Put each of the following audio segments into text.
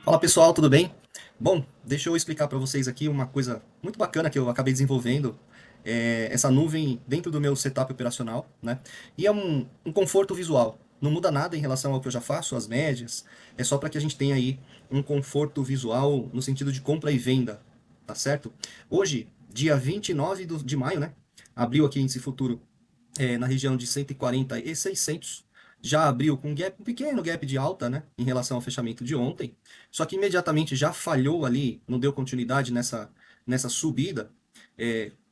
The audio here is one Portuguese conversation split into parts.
Fala pessoal, tudo bem? Bom, deixa eu explicar para vocês aqui uma coisa muito bacana que eu acabei desenvolvendo, essa nuvem dentro do meu setup operacional, né? E é um conforto visual. Não muda nada em relação ao que eu já faço, as médias. É só para que a gente tenha aí um conforto visual no sentido de compra e venda, tá certo? Hoje, dia 29 de maio, né? Abriu aqui índice futuro na região de 140 e 600, já abriu com um pequeno gap de alta, né, em relação ao fechamento de ontem, só que imediatamente já falhou ali, não deu continuidade nessa subida,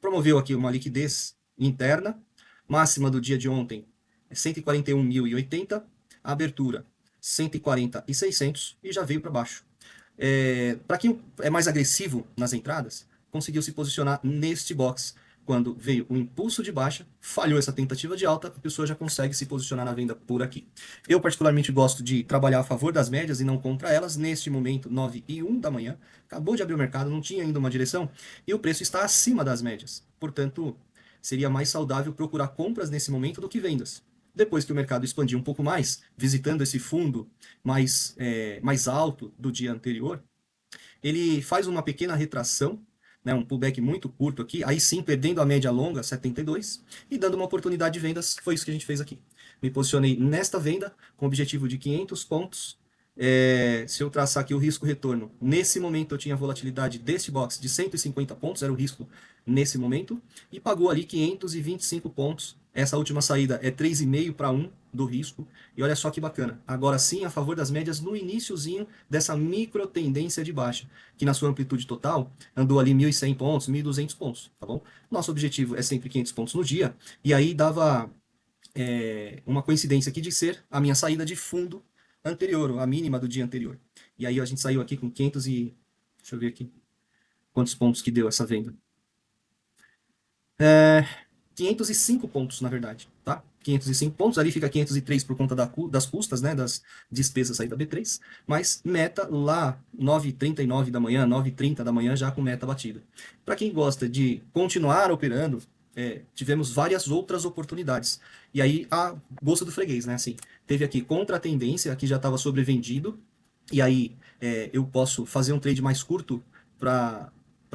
promoveu aqui uma liquidez interna, máxima do dia de ontem 141.080, abertura 140.600 e já veio para baixo. Para quem é mais agressivo nas entradas, conseguiu se posicionar neste box. Quando veio o impulso de baixa, falhou essa tentativa de alta, a pessoa já consegue se posicionar na venda por aqui. Eu particularmente gosto de trabalhar a favor das médias e não contra elas. Neste momento, 9h01 da manhã, acabou de abrir o mercado, não tinha ainda uma direção, e o preço está acima das médias. Portanto, seria mais saudável procurar compras nesse momento do que vendas. Depois que o mercado expandir um pouco mais, visitando esse fundo mais alto do dia anterior, ele faz uma pequena retração, né, um pullback muito curto aqui, aí sim perdendo a média longa, 72, e dando uma oportunidade de vendas, foi isso que a gente fez aqui. Me posicionei nesta venda com o objetivo de 500 pontos. Se eu traçar aqui o risco-retorno, nesse momento eu tinha a volatilidade desse box de 150 pontos, era o risco nesse momento, e pagou ali 525 pontos. Essa última saída é 3,5 para 1 do risco, e olha só que bacana. Agora sim, a favor das médias no iniciozinho dessa micro tendência de baixa, que na sua amplitude total andou ali 1.100 pontos, 1.200 pontos, tá bom? Nosso objetivo é sempre 500 pontos no dia, e aí dava uma coincidência aqui de ser a minha saída de fundo anterior, a mínima do dia anterior. E aí a gente saiu aqui com 500 e... Deixa eu ver aqui quantos pontos que deu essa venda. 505 pontos, na verdade, tá? 505 pontos, ali fica 503 por conta das custas, né, das despesas aí da B3, mas meta lá 9h39 da manhã, 9h30 da manhã já com meta batida. Para quem gosta de continuar operando, tivemos várias outras oportunidades. E aí a bolsa do freguês, né, assim, teve aqui contra a tendência, aqui já estava sobrevendido, e aí eu posso fazer um trade mais curto para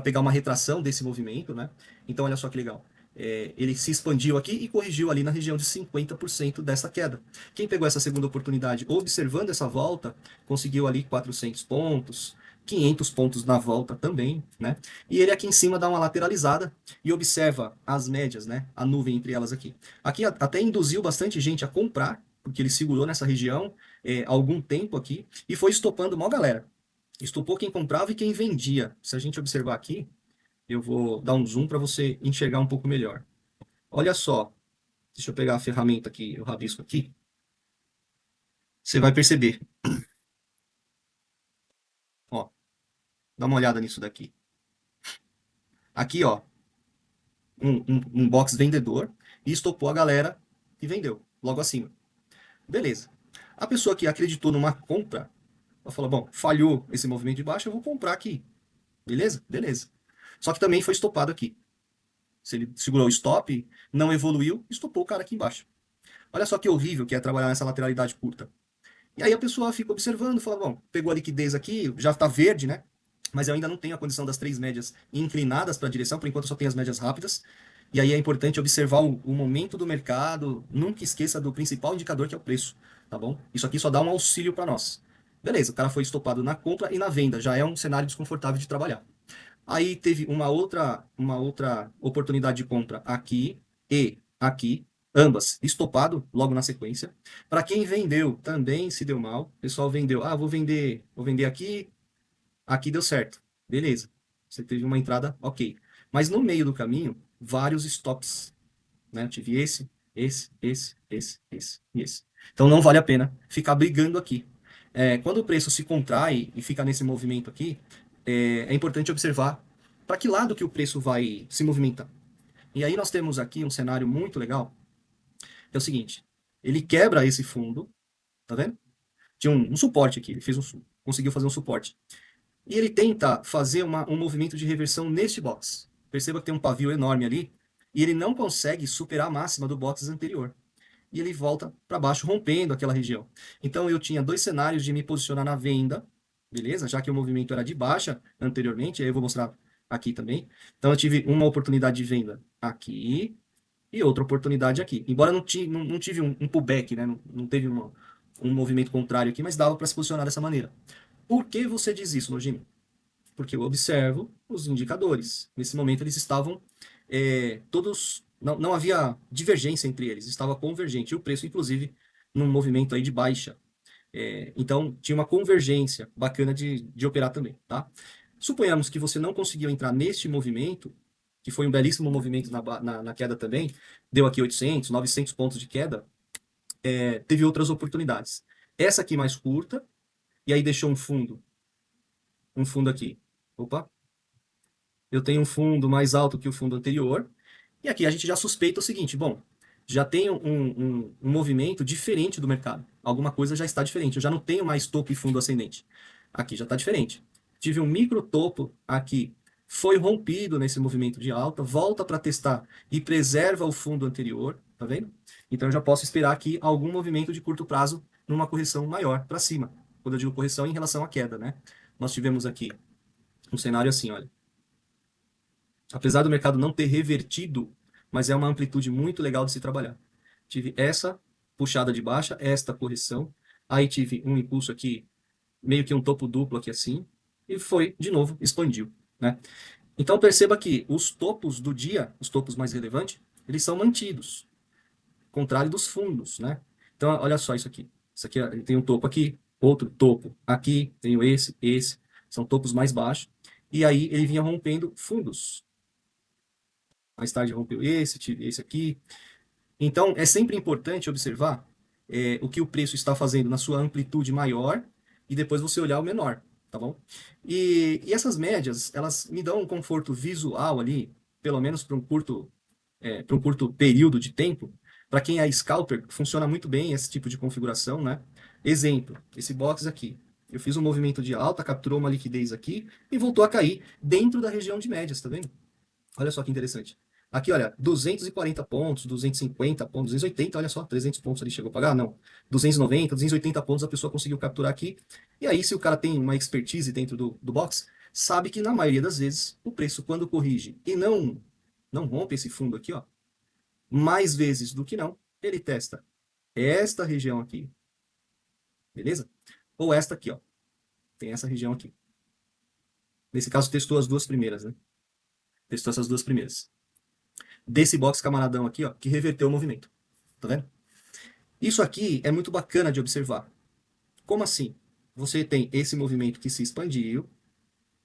pegar uma retração desse movimento, né? Então olha só que legal. Ele se expandiu aqui e corrigiu ali na região de 50% dessa queda. Quem pegou essa segunda oportunidade observando essa volta, conseguiu ali 400 pontos, 500 pontos na volta também, né? E ele aqui em cima dá uma lateralizada e observa as médias, né? A nuvem entre elas aqui. Aqui até induziu bastante gente a comprar, porque ele segurou nessa região algum tempo aqui e foi estopando uma galera. Estopou quem comprava e quem vendia. Se a gente observar aqui, eu vou dar um zoom para você enxergar um pouco melhor. Olha só, deixa eu pegar a ferramenta aqui, o rabisco aqui. Você vai perceber. Ó, dá uma olhada nisso daqui. Aqui, ó, um box vendedor e estopou a galera e vendeu logo acima. Beleza. A pessoa que acreditou numa compra, ela falou: bom, falhou esse movimento de baixa, eu vou comprar aqui. Beleza? Beleza. Só que também foi estopado aqui. Se ele segurou o stop, não evoluiu, estopou o cara aqui embaixo. Olha só que horrível que é trabalhar nessa lateralidade curta. E aí a pessoa fica observando, fala, bom, pegou a liquidez aqui, já está verde, né? Mas eu ainda não tenho a condição das três médias inclinadas para a direção, por enquanto eu só tenho as médias rápidas. E aí é importante observar o momento do mercado, nunca esqueça do principal indicador que é o preço, tá bom? Isso aqui só dá um auxílio para nós. Beleza, o cara foi estopado na compra e na venda, já é um cenário desconfortável de trabalhar. Aí teve uma outra oportunidade de compra aqui e aqui, ambas estopado logo na sequência. Para quem vendeu, também se deu mal. O pessoal vendeu, vou vender aqui, aqui deu certo. Beleza. Você teve uma entrada, ok. Mas no meio do caminho, vários stops, né? Eu tive esse e esse. Então não vale a pena ficar brigando aqui. Quando o preço se contrai e fica nesse movimento aqui, é importante observar para que lado que o preço vai se movimentar. E aí nós temos aqui um cenário muito legal, que é o seguinte, ele quebra esse fundo, tá vendo? Tinha um suporte aqui, ele conseguiu fazer um suporte. E ele tenta fazer um movimento de reversão neste box. Perceba que tem um pavio enorme ali, e ele não consegue superar a máxima do box anterior. E ele volta para baixo, rompendo aquela região. Então eu tinha dois cenários de me posicionar na venda, beleza? Já que o movimento era de baixa anteriormente, aí eu vou mostrar aqui também. Então eu tive uma oportunidade de venda aqui e outra oportunidade aqui. Embora não tive um pullback, né? Não teve um movimento contrário aqui, mas dava para se posicionar dessa maneira. Por que você diz isso, Nojimi? Porque eu observo os indicadores. Nesse momento eles estavam todos. Não havia divergência entre eles, estava convergente. E o preço, inclusive, num movimento aí de baixa. Então, tinha uma convergência bacana de operar também, tá? Suponhamos que você não conseguiu entrar neste movimento, que foi um belíssimo movimento na queda também, deu aqui 800, 900 pontos de queda, teve outras oportunidades. Essa aqui mais curta, e aí deixou um fundo aqui. Opa, eu tenho um fundo mais alto que o fundo anterior, e aqui a gente já suspeita o seguinte, bom, já tem um movimento diferente do mercado. Alguma coisa já está diferente. Eu já não tenho mais topo e fundo ascendente. Aqui já está diferente. Tive um micro topo aqui. Foi rompido nesse movimento de alta, volta para testar e preserva o fundo anterior, tá vendo? Então eu já posso esperar aqui algum movimento de curto prazo numa correção maior para cima. Quando eu digo correção em relação à queda, né? Nós tivemos aqui um cenário assim, olha. Apesar do mercado não ter revertido, mas é uma amplitude muito legal de se trabalhar. Tive essa puxada de baixa, esta correção, aí tive um impulso aqui, meio que um topo duplo aqui assim, e foi, de novo, expandiu, né? Então perceba que os topos do dia, os topos mais relevantes, eles são mantidos, contrário dos fundos, né? Então olha só isso aqui. Isso aqui tem um topo aqui, outro topo aqui, tenho esse, são topos mais baixos, e aí ele vinha rompendo fundos, mais tarde rompeu esse aqui. Então, é sempre importante observar o que o preço está fazendo na sua amplitude maior e depois você olhar o menor, tá bom? E essas médias, elas me dão um conforto visual ali, pelo menos para um curto período de tempo. Para quem é scalper, funciona muito bem esse tipo de configuração, né? Exemplo, esse box aqui. Eu fiz um movimento de alta, capturou uma liquidez aqui e voltou a cair dentro da região de médias, tá vendo? Olha só que interessante. Aqui, olha, 240 pontos, 250 pontos, 280, olha só, 300 pontos ali chegou a pagar? Não. 290, 280 pontos a pessoa conseguiu capturar aqui. E aí, se o cara tem uma expertise dentro do box, sabe que na maioria das vezes o preço, quando corrige e não rompe esse fundo aqui, ó, mais vezes do que não, ele testa esta região aqui, beleza? Ou esta aqui, ó. Tem essa região aqui. Nesse caso, testou as duas primeiras, né? Testou essas duas primeiras. Desse box camaradão aqui, ó, que reverteu o movimento. Tá vendo? Isso aqui é muito bacana de observar. Como assim? Você tem esse movimento que se expandiu,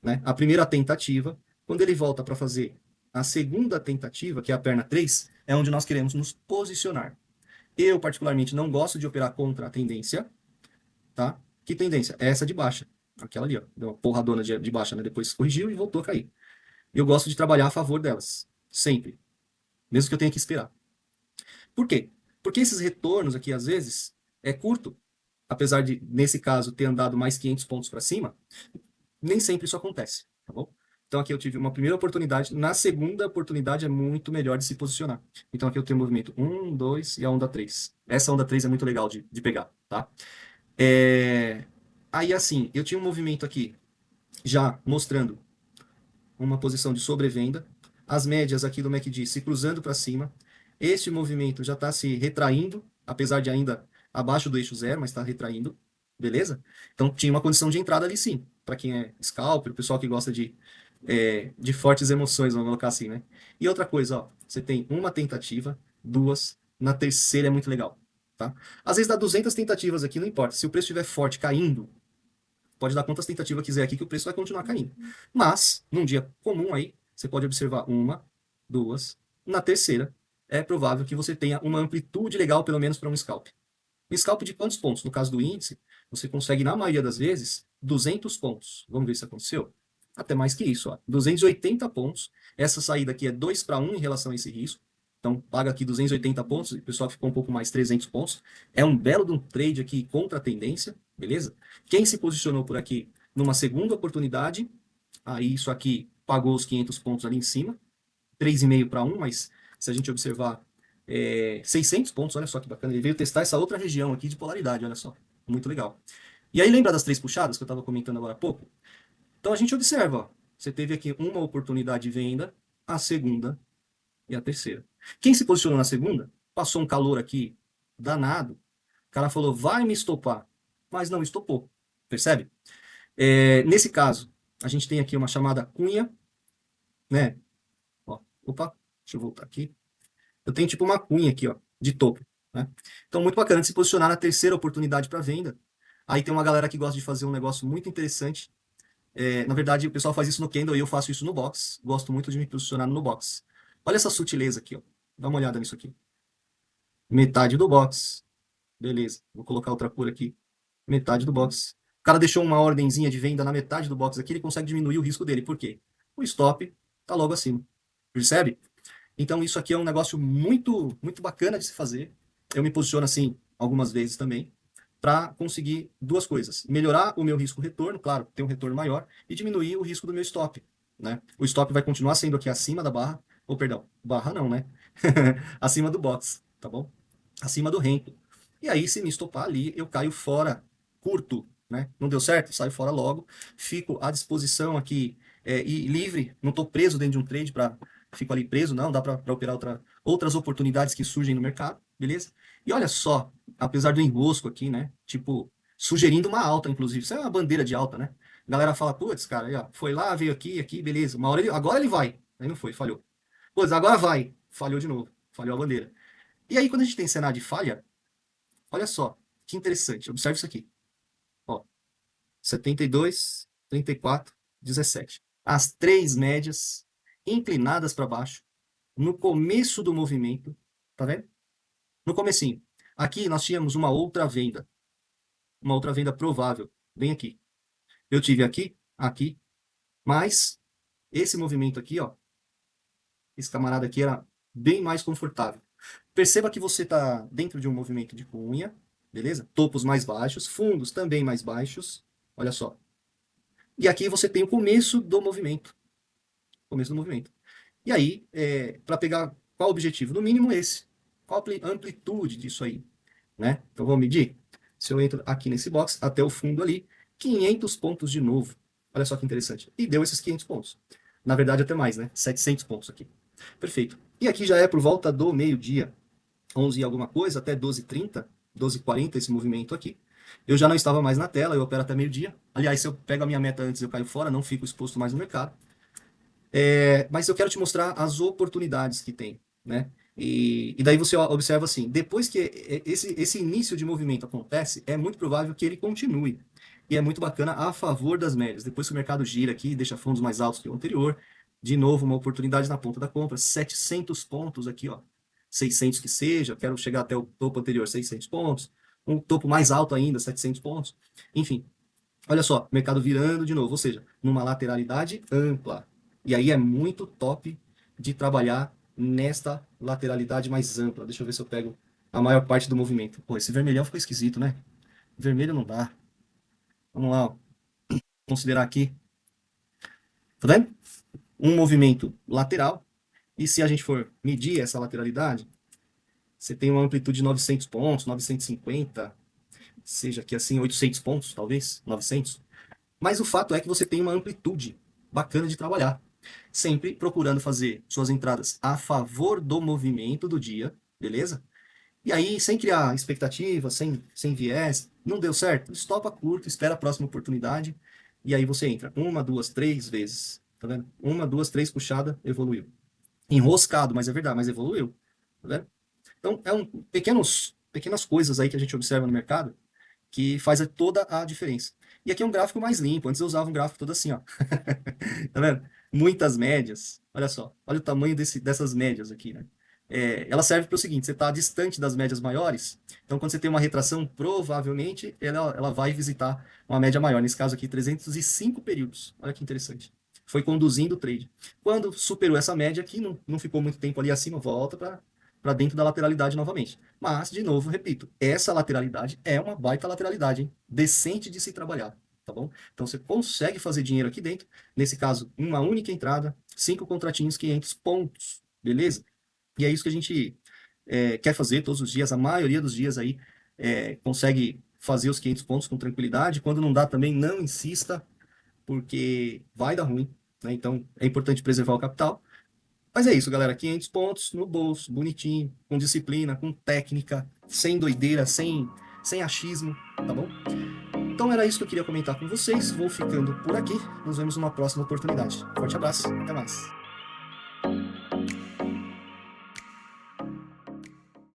né? A primeira tentativa, quando ele volta para fazer a segunda tentativa, que é a perna 3, é onde nós queremos nos posicionar. Eu, particularmente, não gosto de operar contra a tendência, tá? Que tendência? É essa de baixa. Aquela ali, ó. Deu uma porradona de baixa, né? Depois corrigiu e voltou a cair. Eu gosto de trabalhar a favor delas. Sempre. Mesmo que eu tenha que esperar. Por quê? Porque esses retornos aqui, às vezes, é curto. Apesar de, nesse caso, ter andado mais 500 pontos para cima, nem sempre isso acontece, tá bom? Então aqui eu tive uma primeira oportunidade, na segunda oportunidade é muito melhor de se posicionar. Então aqui eu tenho o movimento 1, 2 e a onda 3. Essa onda 3 é muito legal de pegar, tá? Aí assim, eu tinha um movimento aqui já mostrando uma posição de sobrevenda, as médias aqui do MACD se cruzando para cima, este movimento já está se retraindo, apesar de ainda abaixo do eixo zero, mas está retraindo, beleza? Então tinha uma condição de entrada ali sim, para quem é scalper, o pessoal que gosta de fortes emoções, vamos colocar assim, né? E outra coisa, ó, você tem uma tentativa, duas, na terceira é muito legal, tá? Às vezes dá 200 tentativas aqui, não importa, se o preço estiver forte, caindo, pode dar quantas tentativas quiser aqui que o preço vai continuar caindo. Mas, num dia comum aí, você pode observar uma, duas. Na terceira, é provável que você tenha uma amplitude legal, pelo menos para um scalp. Um scalp de quantos pontos? No caso do índice, você consegue, na maioria das vezes, 200 pontos. Vamos ver se aconteceu? Até mais que isso, ó. 280 pontos. Essa saída aqui é 2 para 1 em relação a esse risco. Então, paga aqui 280 pontos, o pessoal ficou um pouco mais 300 pontos. É um belo de um trade aqui contra a tendência, beleza? Quem se posicionou por aqui numa segunda oportunidade, aí isso aqui pagou os 500 pontos ali em cima, 3,5 para 1, mas se a gente observar 600 pontos, olha só que bacana, ele veio testar essa outra região aqui de polaridade, olha só, muito legal. E aí lembra das três puxadas que eu estava comentando agora há pouco? Então a gente observa, ó, você teve aqui uma oportunidade de venda, a segunda e a terceira. Quem se posicionou na segunda, passou um calor aqui danado, o cara falou, vai me estopar, mas não estopou, percebe? Nesse caso, a gente tem aqui uma chamada cunha, né? Ó, opa, deixa eu voltar aqui. Eu tenho tipo uma cunha aqui, ó, de topo, né? Então, muito bacana de se posicionar na terceira oportunidade para venda. Aí tem uma galera que gosta de fazer um negócio muito interessante. Na verdade, o pessoal faz isso no Candle e eu faço isso no box. Gosto muito de me posicionar no box. Olha essa sutileza aqui, ó. Dá uma olhada nisso aqui. Metade do box. Beleza. Vou colocar outra cor aqui. Metade do box. O cara deixou uma ordenzinha de venda na metade do box aqui, ele consegue diminuir o risco dele. Por quê? O stop tá logo acima. Percebe? Então isso aqui é um negócio muito, muito bacana de se fazer. Eu me posiciono assim algumas vezes também para conseguir duas coisas: melhorar o meu risco retorno, claro, ter um retorno maior e diminuir o risco do meu stop, né? O stop vai continuar sendo aqui acima da barra, ou perdão, barra não, né? Acima do box, tá bom? Acima do rank. E aí se me estopar ali, eu caio fora curto, né? Não deu certo? Saio fora logo, fico à disposição aqui e livre, não estou preso dentro de um trade para fico ali preso, não, dá para operar outras oportunidades que surgem no mercado, beleza? E olha só, apesar do enrosco aqui, né? Tipo, sugerindo uma alta, inclusive. Isso é uma bandeira de alta, né? A galera fala, putz, cara, aí, ó, foi lá, veio aqui, aqui, beleza. Uma hora agora ele vai. Aí não foi, falhou. Putz, agora vai. Falhou de novo. Falhou a bandeira. E aí, quando a gente tem cenário de falha, olha só, que interessante. Observe isso aqui. Ó, 72, 34, 17. As três médias inclinadas para baixo no começo do movimento, tá vendo? No comecinho. Aqui nós tínhamos uma outra venda provável, bem aqui. Eu tive aqui, aqui, mas esse movimento aqui, ó, esse camarada aqui era bem mais confortável. Perceba que você está dentro de um movimento de cunha, beleza? Topos mais baixos, fundos também mais baixos, olha só. E aqui você tem o começo do movimento, começo do movimento. E aí, para pegar qual o objetivo? No mínimo esse. Qual a amplitude disso aí? Né? Então vamos medir? Se eu entro aqui nesse box, até o fundo ali, 500 pontos de novo. Olha só que interessante. E deu esses 500 pontos. Na verdade, até mais, né? 700 pontos aqui. Perfeito. E aqui já é por volta do meio-dia, 11 e alguma coisa, até 12h30, 12h40 esse movimento aqui. Eu já não estava mais na tela, eu opero até meio-dia. Aliás, se eu pego a minha meta antes, eu caio fora, não fico exposto mais no mercado. Mas eu quero te mostrar as oportunidades que tem, né? E daí você observa assim, depois que esse início de movimento acontece, é muito provável que ele continue. E é muito bacana a favor das médias. Depois que o mercado gira aqui, deixa fundos mais altos que o anterior, de novo uma oportunidade na ponta da compra, 700 pontos aqui, ó, 600 que seja, quero chegar até o topo anterior, 600 pontos, um topo mais alto ainda, 700 pontos. Enfim, olha só, mercado virando de novo, ou seja, numa lateralidade ampla. E aí é muito top de trabalhar nesta lateralidade mais ampla. Deixa eu ver se eu pego a maior parte do movimento. Pô, esse vermelhão ficou esquisito, né? Vermelho não dá. Vamos lá, ó. Considerar aqui. Tá vendo? Um movimento lateral. E se a gente for medir essa lateralidade, você tem uma amplitude de 900 pontos, 950, seja aqui assim 800 pontos, talvez, 900. Mas o fato é que você tem uma amplitude bacana de trabalhar. Sempre procurando fazer suas entradas a favor do movimento do dia, beleza? E aí, sem criar expectativa, sem viés, não deu certo? Estopa curto, espera a próxima oportunidade. E aí você entra uma, duas, três vezes. Tá vendo? Uma, duas, três, puxada, evoluiu. Enroscado, mas é verdade, mas evoluiu. Tá vendo? Então, pequenas coisas aí que a gente observa no mercado que faz toda a diferença. E aqui é um gráfico mais limpo. Antes eu usava um gráfico todo assim, ó. Tá vendo? Muitas médias. Olha só. Olha o tamanho dessas médias aqui, né? Ela serve para o seguinte: você está distante das médias maiores, então quando você tem uma retração, provavelmente ela vai visitar uma média maior. Nesse caso aqui, 305 períodos. Olha que interessante. Foi conduzindo o trade. Quando superou essa média aqui, não ficou muito tempo ali acima, volta para dentro da lateralidade novamente. Mas, de novo, repito, essa lateralidade é uma baita lateralidade, hein? Decente de se trabalhar, tá bom? Então você consegue fazer dinheiro aqui dentro. Nesse caso, uma única entrada, 5 contratinhos, 500 pontos, beleza? E é isso que a gente quer fazer todos os dias. A maioria dos dias aí consegue fazer os 500 pontos com tranquilidade. Quando não dá também, não insista, porque vai dar ruim, né? Então é importante preservar o capital. Mas é isso, galera. 500 pontos no bolso, bonitinho, com disciplina, com técnica, sem doideira, sem achismo, tá bom? Então era isso que eu queria comentar com vocês. Vou ficando por aqui. Nos vemos numa próxima oportunidade. Forte abraço, até mais.